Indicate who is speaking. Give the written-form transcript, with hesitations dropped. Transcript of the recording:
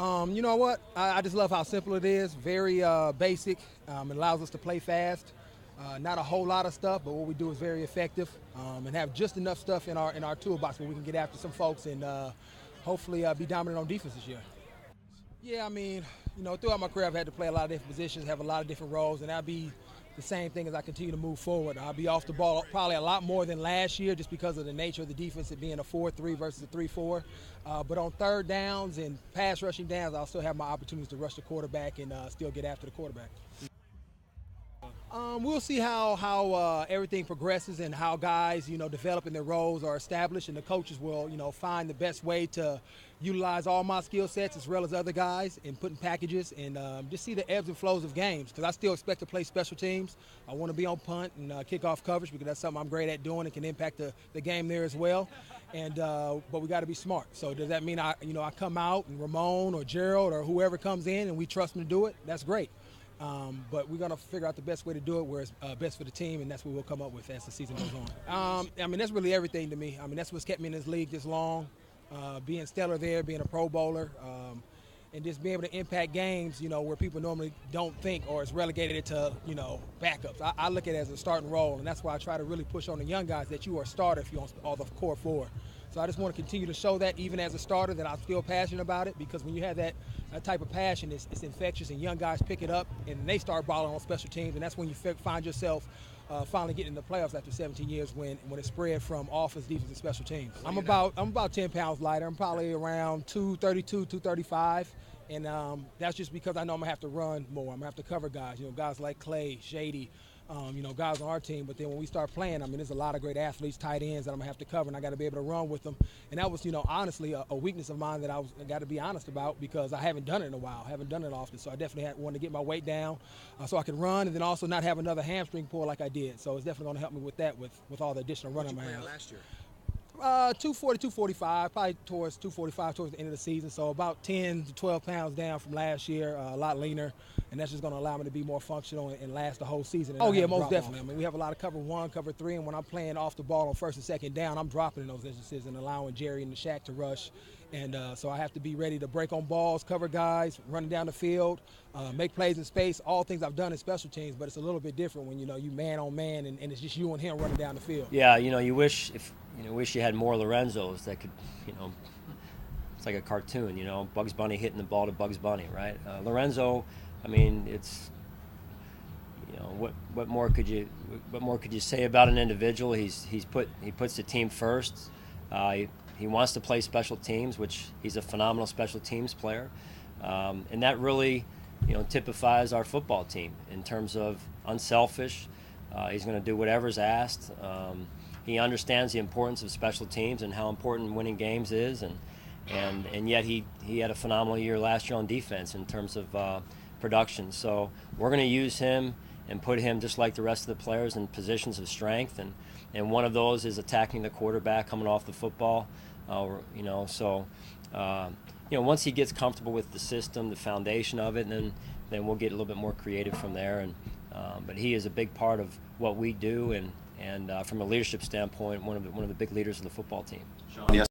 Speaker 1: You know what? I just love how simple it is. Very basic. It allows us to play fast. Not a whole lot of stuff, but what we do is very effective, and have just enough stuff in our toolbox where we can get after some folks and hopefully be dominant on defense this year. Yeah, I mean, throughout my career I've had to play a lot of different positions, have a lot of different roles, and that'll be the same thing as I continue to move forward. I'll be off the ball probably a lot more than last year just because of the nature of the defense, it being a 4-3 versus a 3-4. But on third downs and pass rushing downs, I'll still have my opportunities to rush the quarterback and still get after the quarterback. We'll see how everything progresses and how guys, develop in their roles are established, and the coaches will, find the best way to utilize all my skill sets as well as other guys and put in packages and just see the ebbs and flows of games because I still expect to play special teams. I want to be on punt and kickoff coverage because that's something I'm great at doing and can impact the game there as well. And but we got to be smart. So does that mean I come out and Ramon or Gerald or whoever comes in and we trust them to do it? That's great. But we're going to figure out the best way to do it where it's best for the team, and that's what we'll come up with as the season goes on. I mean, that's really everything to me. I mean, that's what's kept me in this league this long, being stellar there, being a Pro Bowler, and just being able to impact games, where people normally don't think or is relegated to, backups. I look at it as a starting role, and that's why I try to really push on the young guys that you are a starter if you're on all the core four. So I just want to continue to show that even as a starter that I'm still passionate about it because when you have that type of passion, it's infectious and young guys pick it up and they start balling on special teams, and that's when you find yourself finally getting in the playoffs after 17 years when it's spread from offense, defense, and special teams. I'm about 10 pounds lighter. I'm probably around 232, 235. And that's just because I know I'm going to have to run more. I'm going to have to cover guys, guys like Clay, Shady, guys on our team. But then when we start playing, I mean, there's a lot of great athletes, tight ends that I'm going to have to cover, and I got to be able to run with them. And that was, honestly, a weakness of mine that I got to be honest about because I haven't done it in a while. I haven't done it often. So I definitely wanted to get my weight down so I could run and then also not have another hamstring pull like I did. So it's definitely going to help me with that with all the additional running I have.
Speaker 2: Last year?
Speaker 1: 240, 245, probably towards 245 towards the end of the season. So about 10 to 12 pounds down from last year, a lot leaner, and that's just going to allow me to be more functional and last the whole season. Oh yeah, most definitely. I mean, we have a lot of cover one, cover three, and when I'm playing off the ball on first and second down, I'm dropping in those instances and allowing Jerry and the Shaq to rush. And so I have to be ready to break on balls, cover guys, running down the field, make plays in space, all things I've done in special teams, but it's a little bit different when, you man on man and it's just you and him running down the field.
Speaker 3: Yeah, you wish you had more Lorenzos that could, it's like a cartoon, Bugs Bunny hitting the ball to Bugs Bunny, right? Lorenzo, I mean, it's, what more could you say about an individual? He puts the team first. He wants to play special teams, which he's a phenomenal special teams player, and that really, typifies our football team in terms of unselfish. He's going to do whatever's asked. He understands the importance of special teams and how important winning games is, and yet he had a phenomenal year last year on defense in terms of production. So we're going to use him and put him just like the rest of the players in positions of strength, and one of those is attacking the quarterback coming off the football. Once he gets comfortable with the system, the foundation of it, then we'll get a little bit more creative from there. But he is a big part of what we do, and from a leadership standpoint, one of the big leaders of the football team.
Speaker 2: Sean, yes.